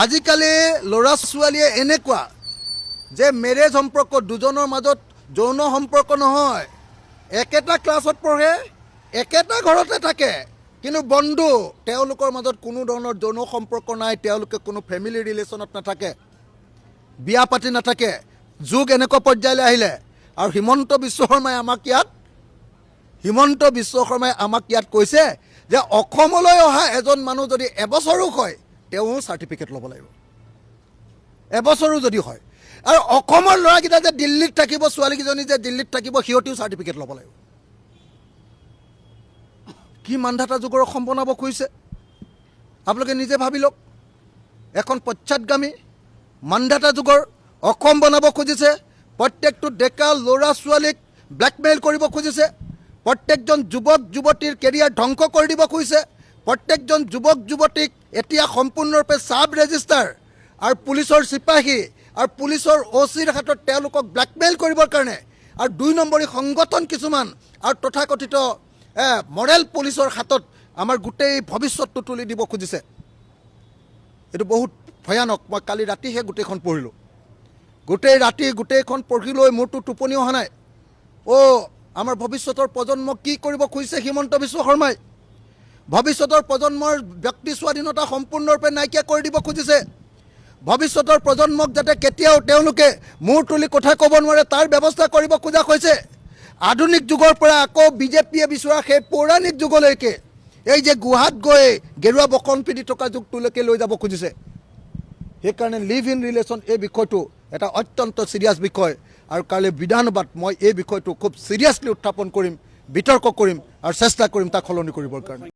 আজিকালি ল'ৰা ছোৱালীয়ে এনেকুৱা যে মেৰেজ সম্পৰ্ক দুজনৰ মাজত যৌন সম্পৰ্ক নহয়, একেটা ক্লাছত পঢ়ে, একেটা ঘৰতে থাকে, কিন্তু বন্ধু তেওঁলোকৰ মাজত কোনো ধৰণৰ যৌন সম্পৰ্ক নাই, তেওঁলোকে কোনো ফেমিলি ৰিলেশ্যনত নাথাকে, বিয়া পাতি নাথাকে। যুগ এনেকুৱা পৰ্যায়লৈ আহিলে আৰু হিমন্ত বিশ্ব শৰ্মাই আমাক ইয়াত কৈছে যে অসমলৈ অহা এজন মানুহ যদি এবছৰো হয় তেওঁ চাৰ্টিফিকেট ল'ব লাগিব, এবছৰো যদি হয়। আৰু অসমৰ ল'ৰাকেইটা যে দিল্লীত থাকিব, ছোৱালীকেইজনী যে দিল্লীত থাকিব, সিহঁতেও চাৰ্টিফিকেট ল'ব লাগিব। কি মানধাতা যুগৰ অসম বনাব খুজিছে আপোনালোকে নিজে ভাবি লওক। এখন পশ্চাদগামী মানধাতা যুগৰ অসম বনাব খুজিছে। প্ৰত্যেকটো ডেকা ল'ৰা ছোৱালীক ব্লেকমেইল কৰিব খুজিছে, প্ৰত্যেকজন যুৱক যুৱতীৰ কেৰিয়াৰ ধ্বংস কৰি দিব খুজিছে, প্ৰত্যেকজন যুৱক যুৱতীক এতিয়া সম্পূৰ্ণৰূপে চাব ৰেজিষ্টাৰ আৰু পুলিচৰ চিপাহী আৰু পুলিচৰ OCৰ হাতত তেওঁলোকক ব্লেকমেইল কৰিবৰ কাৰণে আৰু 2 নম্বৰী সংগঠন কিছুমান আৰু তথাকথিত মৰেল পুলিচৰ হাতত আমাৰ গোটেই ভৱিষ্যতটো তুলি দিব খুজিছে। এইটো বহুত ভয়ানক। মই কালি ৰাতিহে গোটেইখন পঢ়িলোঁ, গোটেই ৰাতি গোটেইখন পঢ়ি লৈ মোৰতো টোপনি অহা নাই। আমাৰ ভৱিষ্যতৰ প্ৰজন্মক কি কৰিব খুজিছে হিমন্ত বিশ্ব শৰ্মাই? ভৱিষ্যতৰ প্ৰজন্মৰ ব্যক্তি স্বাধীনতা সম্পূৰ্ণৰূপে নাইকিয়া কৰি দিব খুজিছে। ভৱিষ্যতৰ প্ৰজন্মক যাতে কেতিয়াও তেওঁলোকে মূৰ তুলি কথা ক'ব নোৱাৰে তাৰ ব্যৱস্থা কৰিব খোজা হৈছে। আধুনিক যুগৰ পৰা আকৌ বিজেপিয়ে বিচৰা সেই পৌৰাণিক যুগলৈকে, এই যে গুহাত গৈ গেৰুৱা বকন পিন্ধি থকা যুগটোলৈকে লৈ যাব খুজিছে। সেইকাৰণে লিভ ইন ৰিলেশ্যন এই বিষয়টো এটা অত্যন্ত চিৰিয়াছ বিষয় আৰু কালি বিধানসভাত মই এই বিষয়টো খুব চিৰিয়াছলি উত্থাপন কৰিম, বিতৰ্ক কৰিম আৰু চেষ্টা কৰিম তাক সলনি কৰিবৰ কাৰণে।